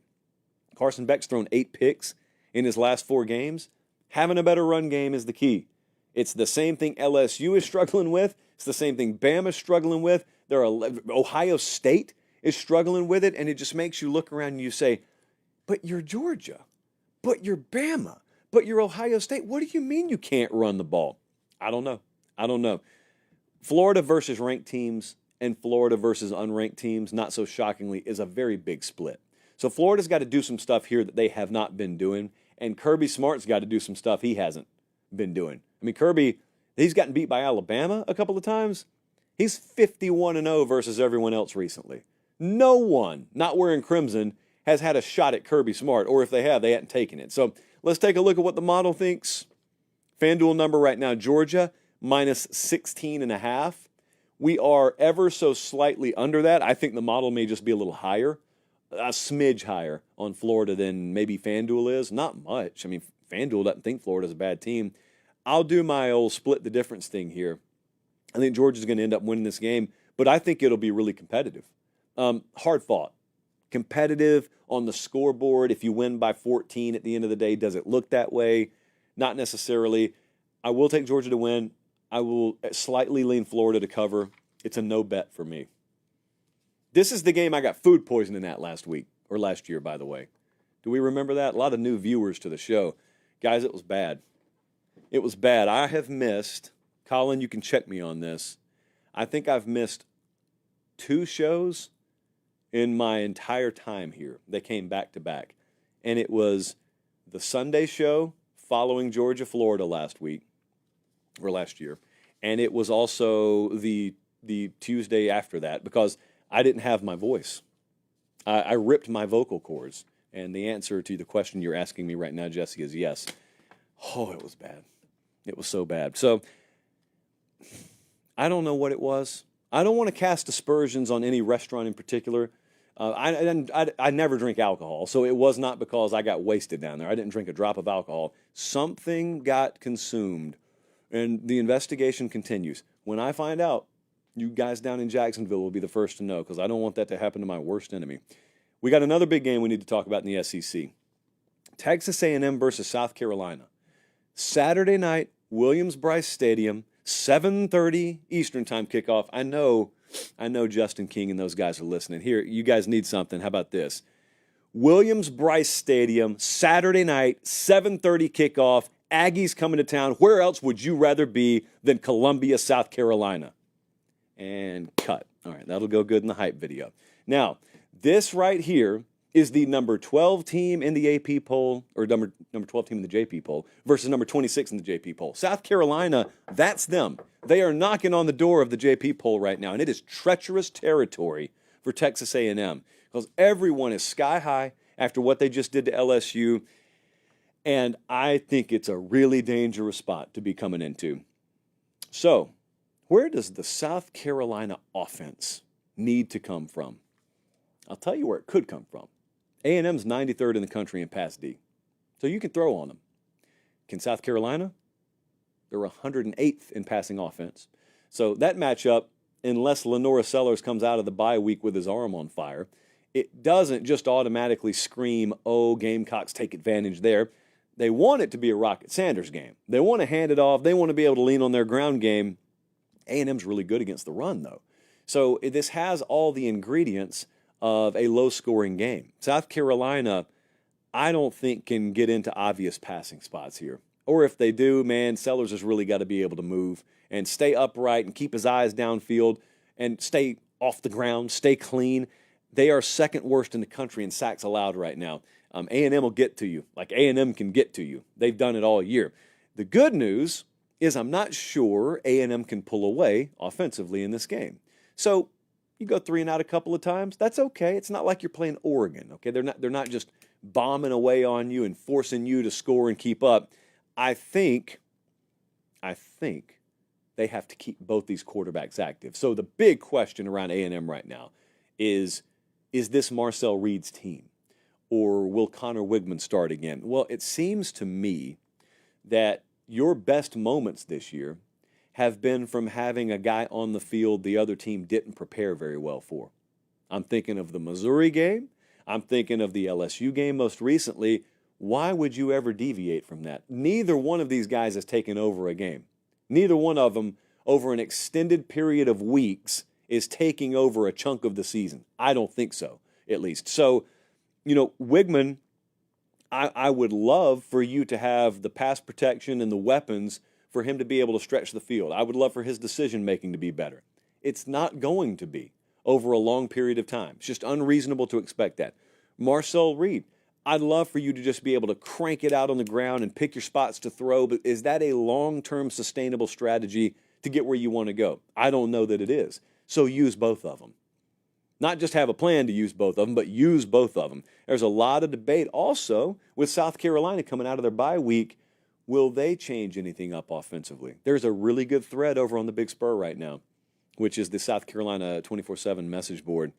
Carson Beck's thrown 8 picks in his last 4 games. Having a better run game is the key. It's the same thing LSU is struggling with. It's the same thing Bama's struggling with. Ohio State is struggling with it, and it just makes you look around and you say, but you're Georgia, but you're Bama, but you're Ohio State. What do you mean you can't run the ball? I don't know. Florida versus ranked teams and Florida versus unranked teams, not so shockingly, is a very big split. So Florida's got to do some stuff here that they have not been doing, and Kirby Smart's got to do some stuff he hasn't been doing. I mean, Kirby, he's gotten beat by Alabama a couple of times. He's 51-0 versus everyone else recently. No one, not wearing crimson, has had a shot at Kirby Smart, or if they have, they hadn't taken it. So let's take a look at what the model thinks. FanDuel number right now, Georgia, minus 16.5. We are ever so slightly under that. I think the model may just be a little higher, a smidge higher on Florida than maybe FanDuel is. Not much. I mean, FanDuel doesn't think Florida's a bad team. I'll do my old split the difference thing here. I think Georgia's going to end up winning this game, but I think it'll be really competitive. Hard fought. Competitive on the scoreboard. If you win by 14 at the end of the day, does it look that way? Not necessarily. I will take Georgia to win. I will slightly lean Florida to cover. It's a no bet for me. This is the game I got food poisoning at last week, or last year, by the way. Do we remember that? A lot of new viewers to the show. Guys, it was bad. It was bad. I have missed, Colin, you can check me on this. I think I've missed 2 shows in my entire time here. They came back to back. And it was the Sunday show following Georgia-Florida last year. And it was also the Tuesday after that because I didn't have my voice. I ripped my vocal cords. And the answer to the question you're asking me right now, Jesse, is yes. Oh, it was bad. It was so bad. So I don't know what it was. I don't want to cast aspersions on any restaurant in particular. I never drink alcohol, so it was not because I got wasted down there. I didn't drink a drop of alcohol. Something got consumed, and the investigation continues. When I find out, you guys down in Jacksonville will be the first to know because I don't want that to happen to my worst enemy. We got another big game we need to talk about in the SEC. Texas A&M versus South Carolina. Saturday night, Williams-Brice Stadium, 7:30 Eastern Time kickoff. I know Justin King and those guys are listening. Here, you guys need something. How about this? Williams-Brice Stadium, Saturday night, 7:30 kickoff. Aggies coming to town. Where else would you rather be than Columbia, South Carolina? And cut. All right, that'll go good in the hype video. Now, this right here is the number 12 team in the AP poll, or number 12 team in the JP poll, versus number 26 in the JP poll. South Carolina, that's them. They are knocking on the door of the JP poll right now, and it is treacherous territory for Texas A&M because everyone is sky high after what they just did to LSU, and I think it's a really dangerous spot to be coming into. So, where does the South Carolina offense need to come from? I'll tell you where it could come from. A&M's 93rd in the country in pass D, so you can throw on them. Can South Carolina? They're 108th in passing offense. So that matchup, unless Lenora Sellers comes out of the bye week with his arm on fire, it doesn't just automatically scream, oh, Gamecocks take advantage there. They want it to be a Rocket Sanders game. They want to hand it off. They want to be able to lean on their ground game. A&M's really good against the run, though. So this has all the ingredients of a low-scoring game. South Carolina, I don't think can get into obvious passing spots here. Or if they do, man, Sellers has really got to be able to move and stay upright and keep his eyes downfield and stay off the ground, stay clean. They are second worst in the country in sacks allowed right now. A&M will get to you, like A&M can get to you. They've done it all year. The good news is I'm not sure A&M can pull away offensively in this game. So you go 3 and out a couple of times, that's okay. It's not like you're playing Oregon, okay? They're not just bombing away on you and forcing you to score and keep up. I think they have to keep both these quarterbacks active. So the big question around A&M right now is this Marcel Reed's team? Or will Connor Wigman start again? Well, it seems to me that your best moments this year have been from having a guy on the field the other team didn't prepare very well for. I'm thinking of the Missouri game. I'm thinking of the LSU game most recently. Why would you ever deviate from that? Neither one of these guys has taken over a game. Neither one of them, over an extended period of weeks, is taking over a chunk of the season. I don't think so, at least. So, Wigman, I would love for you to have the pass protection and the weapons for him to be able to stretch the field. I would love for his decision-making to be better. It's not going to be over a long period of time. It's just unreasonable to expect that. Marcel Reed, I'd love for you to just be able to crank it out on the ground and pick your spots to throw, but is that a long-term sustainable strategy to get where you want to go? I don't know that it is. So use both of them. Not just have a plan to use both of them, but use both of them. There's a lot of debate also with South Carolina coming out of their bye week. Will they change anything up offensively? There's a really good thread over on the Big Spur right now, which is the South Carolina 24/7 message board,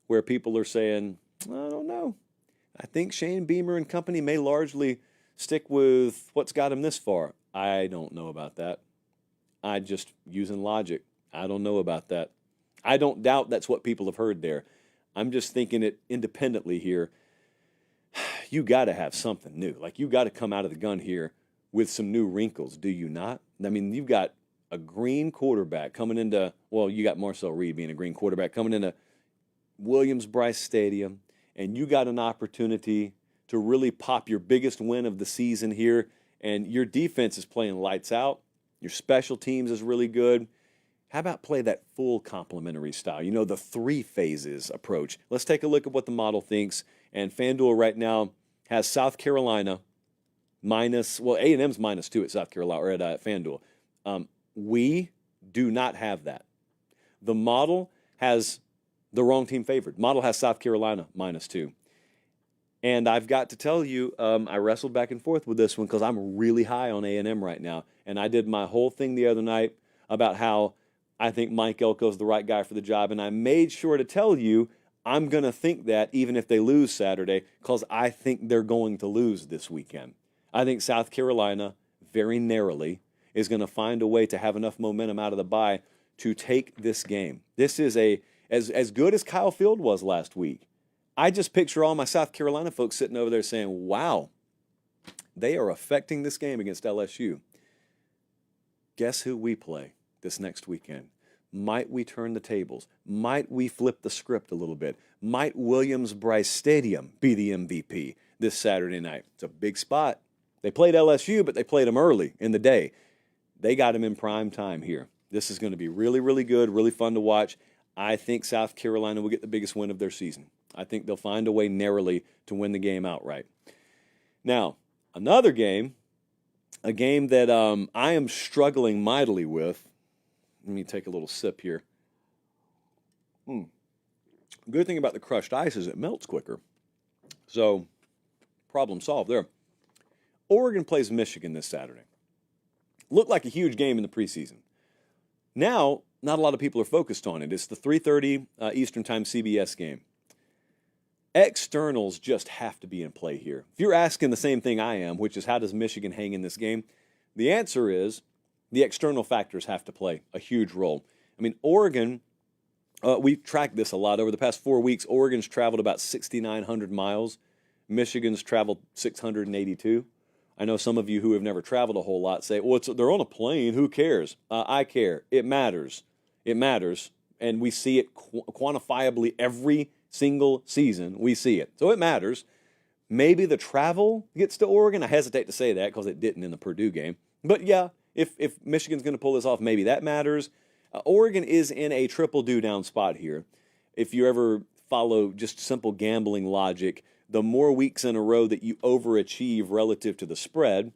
where people are saying, I don't know. I think Shane Beamer and company may largely stick with what's got him this far. I don't know about that. I just using logic. I don't know about that. I don't doubt that's what people have heard there. I'm just thinking it independently here. You got to have something new. Like, you got to come out of the gun here with some new wrinkles, do you not? I mean, you've got a green quarterback coming into, well, you got Marcel Reed being a green quarterback coming into Williams-Brice Stadium, and you got an opportunity to really pop your biggest win of the season here, and your defense is playing lights out. Your special teams is really good. How about play that full complementary style? The 3 phases approach. Let's take a look at what the model thinks. And FanDuel right now has South Carolina minus, well, A&M's -2 at South Carolina, or at FanDuel. We do not have that. The model has the wrong team favored. Model has South Carolina -2. And I've got to tell you, I wrestled back and forth with this one because I'm really high on A&M right now. And I did my whole thing the other night about how I think Mike Elko's the right guy for the job. And I made sure to tell you I'm going to think that even if they lose Saturday, because I think they're going to lose this weekend. I think South Carolina, very narrowly, is going to find a way to have enough momentum out of the bye to take this game. This is as good as Kyle Field was last week. I just picture all my South Carolina folks sitting over there saying, wow, they are affecting this game against LSU. Guess who we play this next weekend? Might we turn the tables? Might we flip the script a little bit? Might Williams-Brice Stadium be the MVP this Saturday night? It's a big spot. They played LSU, but they played them early in the day. They got them in prime time here. This is going to be really, really good, really fun to watch. I think South Carolina will get the biggest win of their season. I think they'll find a way narrowly to win the game outright. Now, another game, a game that I am struggling mightily with. Let me take a little sip here. Good thing about the crushed ice is it melts quicker. So, problem solved there. Oregon plays Michigan this Saturday. Looked like a huge game in the preseason. Now, not a lot of people are focused on it. It's the 3:30 Eastern Time CBS game. Externals just have to be in play here. If you're asking the same thing I am, which is how does Michigan hang in this game, the answer is the external factors have to play a huge role. I mean, Oregon, we've tracked this a lot. Over the past 4 weeks, Oregon's traveled about 6,900 miles. Michigan's traveled 682. I know some of you who have never traveled a whole lot say, well, they're on a plane. Who cares? I care. It matters. It matters. And we see it quantifiably every single season. We see it. So it matters. Maybe the travel gets to Oregon. I hesitate to say that because it didn't in the Purdue game. But yeah, if Michigan's going to pull this off, maybe that matters. Oregon is in a triple do-down spot here. If you ever follow just simple gambling logic, the more weeks in a row that you overachieve relative to the spread,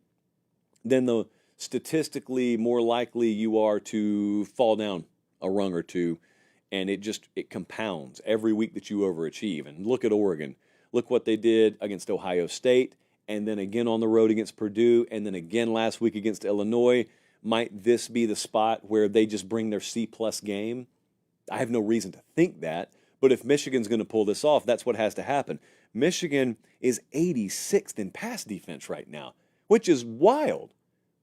then the statistically more likely you are to fall down a rung or two, and it compounds every week that you overachieve. And look at Oregon. Look what they did against Ohio State, and then again on the road against Purdue, and then again last week against Illinois. Might this be the spot where they just bring their C-plus game? I have no reason to think that, but if Michigan's going to pull this off, that's what has to happen. Michigan is 86th in pass defense right now, which is wild,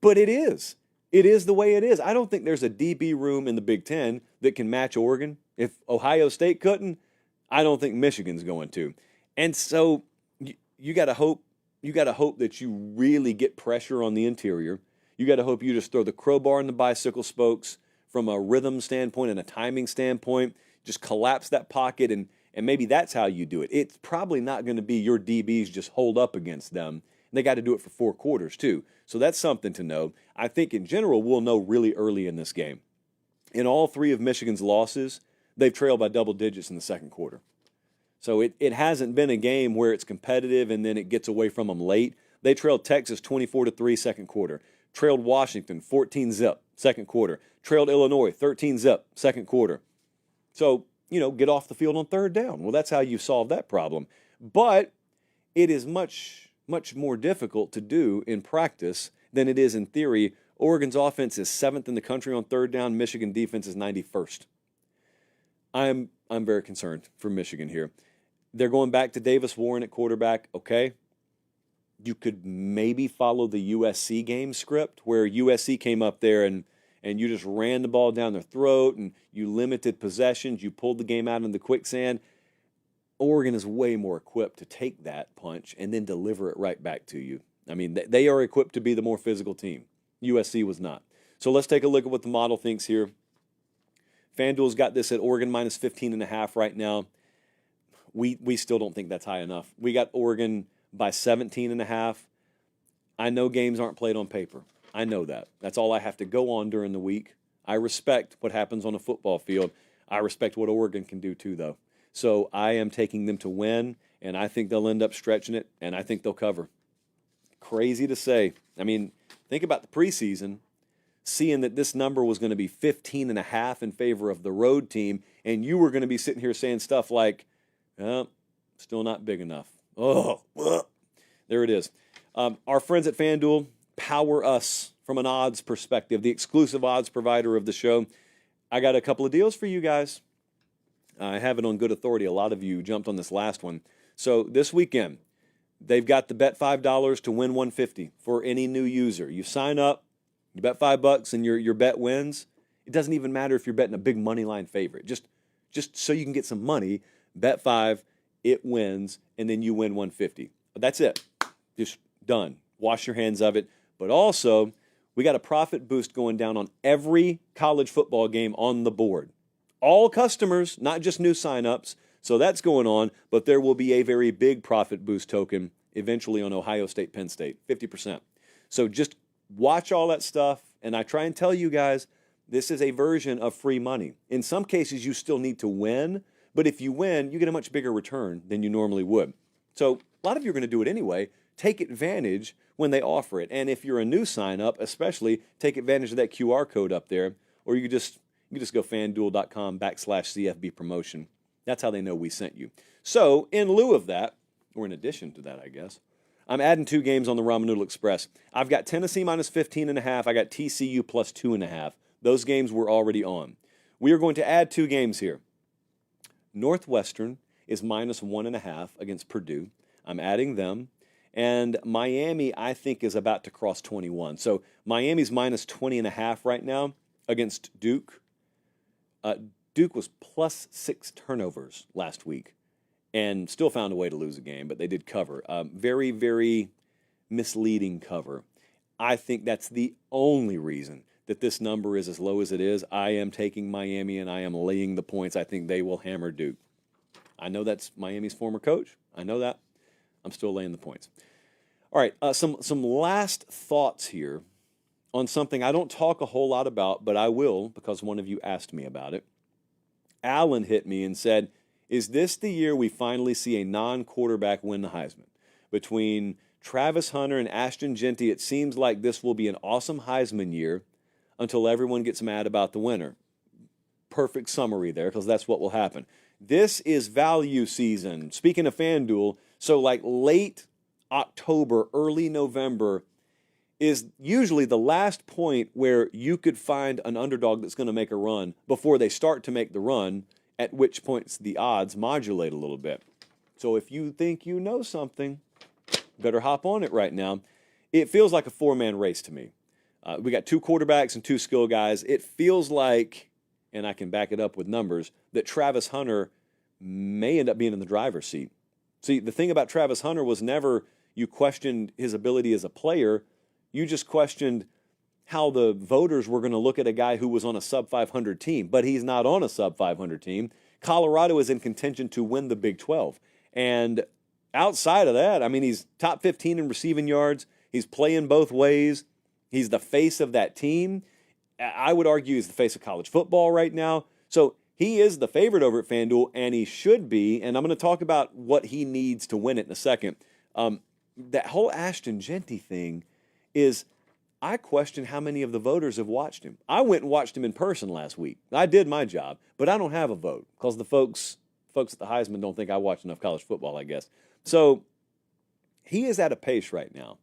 but it is. It is the way it is. I don't think there's a DB room in the Big Ten that can match Oregon. If Ohio State couldn't, I don't think Michigan's going to. And so you got to hope. You got to hope that you really get pressure on the interior. You got to hope you just throw the crowbar in the bicycle spokes from a rhythm standpoint and a timing standpoint. Just collapse that pocket, and maybe that's how you do it. It's probably not going to be your DBs just hold up against them. They got to do it for 4 quarters, too. So that's something to know. I think in general, we'll know really early in this game. In all 3 of Michigan's losses, they've trailed by double digits in the second quarter. So it hasn't been a game where it's competitive and then it gets away from them late. They trailed Texas 24-3 second quarter. Trailed Washington 14-zip second quarter. Trailed Illinois 13-zip second quarter. So, get off the field on third down. Well, that's how you solve that problem. But it is much, much more difficult to do in practice than it is in theory. Oregon's offense is 7th in the country on third down. Michigan defense is 91st. I'm very concerned for Michigan here. They're going back to Davis Warren at quarterback. Okay. You could maybe follow the USC game script where USC came up there and you just ran the ball down their throat and you limited possessions. You pulled the game out in the quicksand. Oregon is way more equipped to take that punch and then deliver it right back to you. I mean, they are equipped to be the more physical team. USC was not. So let's take a look at what the model thinks here. FanDuel's got this at Oregon minus 15.5 right now. We still don't think that's high enough. We got Oregon by 17.5. I know games aren't played on paper. I know that. That's all I have to go on during the week. I respect what happens on a football field. I respect what Oregon can do too, though. So I am taking them to win, and I think they'll end up stretching it, and I think they'll cover. Crazy to say. I mean, think about the preseason, seeing that this number was going to be 15.5 in favor of the road team, and you were going to be sitting here saying stuff like, still not big enough. There it is. Our friends at FanDuel power us from an odds perspective, the exclusive odds provider of the show. I got a couple of deals for you guys. I have it on good authority. A lot of you jumped on this last one. So this weekend, they've got the bet $5 to win $150 for any new user. You sign up, you bet $5, and your bet wins. It doesn't even matter if you're betting a big money line favorite. Just so you can get some money, bet 5, it wins, and then you win $150. That's it. Just done. Wash your hands of it. But also, we got a profit boost going down on every college football game on the board. All customers, not just new signups. So that's going on, but there will be a very big profit boost token eventually on Ohio State, Penn State, 50%. So just watch all that stuff, and I try and tell you guys, this is a version of free money. In some cases, you still need to win, but if you win, you get a much bigger return than you normally would. So a lot of you are going to do it anyway. Take advantage when they offer it. And if you're a new sign-up, especially, take advantage of that QR code up there, or you can just go fanduel.com/CFB promotion. That's how they know we sent you. So in lieu of that, or in addition to that, I guess, I'm adding 2 games on the Ramen Noodle Express. I've got Tennessee minus 15.5. I got TCU plus 2.5. Those games were already on. We are going to add 2 games here. Northwestern is minus 1.5 against Purdue. I'm adding them. And Miami, I think, is about to cross 21. So Miami's minus 20.5 right now against Duke. Duke was plus 6 turnovers last week and still found a way to lose a game, but they did cover. Very, very misleading cover. I think that's the only reason that this number is as low as it is. I am taking Miami, and I am laying the points. I think they will hammer Duke. I know that's Miami's former coach. I know that. I'm still laying the points. All right, some last thoughts here on something I don't talk a whole lot about, but I will because one of you asked me about it. Alan hit me and said, is this the year we finally see a non-quarterback win the Heisman? Between Travis Hunter and Ashton Genty, it seems like this will be an awesome Heisman year until everyone gets mad about the winner. Perfect summary there, because that's what will happen. This is value season. Speaking of FanDuel, so like late October, early November is usually the last point where you could find an underdog that's going to make a run before they start to make the run, at which points the odds modulate a little bit. So if you think you know something, better hop on it right now. It feels like a 4-man race to me. We got 2 quarterbacks and 2 skill guys. It feels like, and I can back it up with numbers, that Travis Hunter may end up being in the driver's seat. See, the thing about Travis Hunter was never you questioned his ability as a player. You just questioned how the voters were going to look at a guy who was on a sub-500 team. But he's not on a sub-500 team. Colorado is in contention to win the Big 12. And outside of that, I mean, he's top 15 in receiving yards. He's playing both ways. He's the face of that team. I would argue he's the face of college football right now. So he is the favorite over at FanDuel, and he should be. And I'm going to talk about what he needs to win it in a second. That whole Ashton Jeanty thing is, I question how many of the voters have watched him. I went and watched him in person last week. I did my job, but I don't have a vote because the folks at the Heisman don't think I watch enough college football, I guess. So he is at a pace right now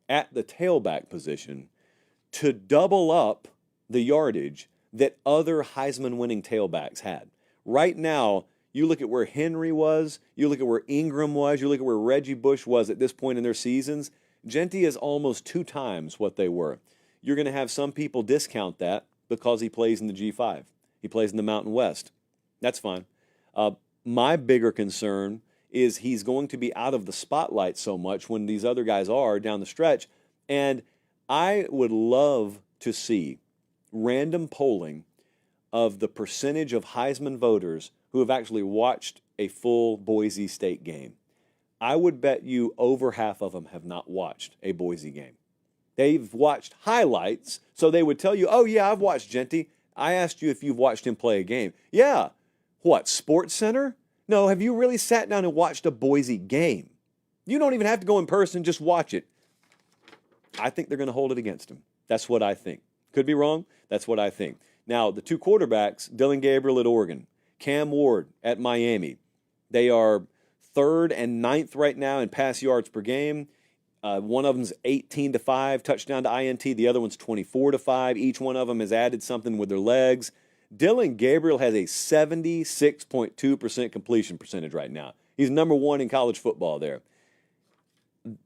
at the tailback position to double up the yardage that other Heisman-winning tailbacks had. Right now, you look at where Henry was, you look at where Ingram was, you look at where Reggie Bush was at this point in their seasons, Jeanty is almost 2 times what they were. You're going to have some people discount that because he plays in the G5. He plays in the Mountain West. That's fine. My bigger concern is he's going to be out of the spotlight so much when these other guys are down the stretch. And I would love to see random polling of the percentage of Heisman voters who have actually watched a full Boise State game. I would bet you over half of them have not watched a Boise game. They've watched highlights, so they would tell you, oh, yeah, I've watched Jeanty. I asked you if you've watched him play a game. Yeah. What, Sports Center? No, have you really sat down and watched a Boise game? You don't even have to go in person, just watch it. I think they're going to hold it against him. That's what I think. Could be wrong. That's what I think. Now, the 2 quarterbacks, Dillon Gabriel at Oregon, Cam Ward at Miami, they are 3rd and 9th right now in pass yards per game. One of them's 18-5, touchdown to INT. The other one's 24-5. Each one of them has added something with their legs. Dillon Gabriel has a 76.2% completion percentage right now. He's number 1 in college football there.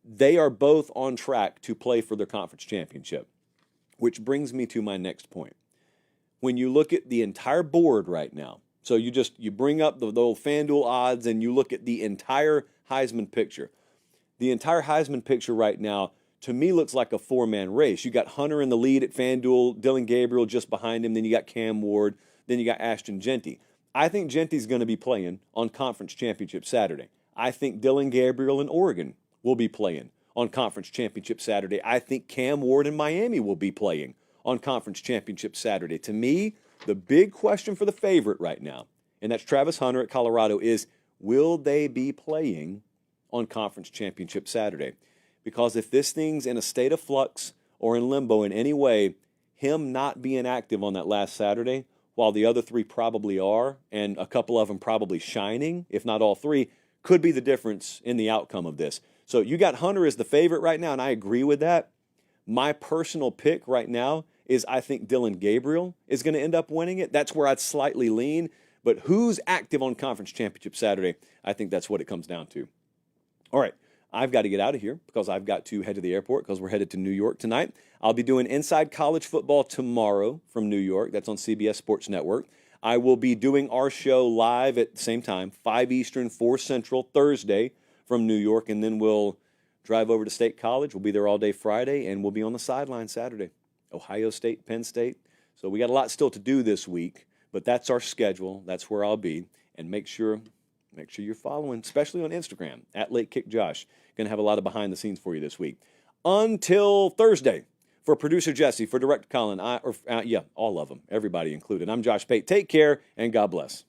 They are both on track to play for their conference championship, which brings me to my next point. When you look at the entire board right now, so you bring up the old FanDuel odds and you look at the entire Heisman picture. The entire Heisman picture right now, to me, looks like a 4-man race. You got Hunter in the lead at FanDuel, Dillon Gabriel just behind him, then you got Cam Ward, then you got Ashton Jeanty. I think Jeanty's going to be playing on Conference Championship Saturday. I think Dillon Gabriel in Oregon will be playing on Conference Championship Saturday. I think Cam Ward in Miami will be playing on Conference Championship Saturday. To me, the big question for the favorite right now, and that's Travis Hunter at Colorado, is will they be playing on Conference Championship Saturday? Because if this thing's in a state of flux or in limbo in any way, him not being active on that last Saturday, while the other 3 probably are, and a couple of them probably shining, if not all 3, could be the difference in the outcome of this. So you got Hunter as the favorite right now, and I agree with that. My personal pick right now is I think Dillon Gabriel is going to end up winning it. That's where I'd slightly lean. But who's active on Conference Championship Saturday? I think that's what it comes down to. All right, I've got to get out of here because I've got to head to the airport because we're headed to New York tonight. I'll be doing Inside College Football tomorrow from New York. That's on CBS Sports Network. I will be doing our show live at the same time, 5 Eastern, 4 Central, Thursday from New York, and then we'll drive over to State College. We'll be there all day Friday, and we'll be on the sideline Saturday. Ohio State, Penn State. So we got a lot still to do this week, but that's our schedule. That's where I'll be. And make sure you're following, especially on Instagram, at LateKickJosh. Going to have a lot of behind the scenes for you this week. Until Thursday, for producer Jesse, for Director Colin, all of them, everybody included. I'm Josh Pate. Take care, and God bless.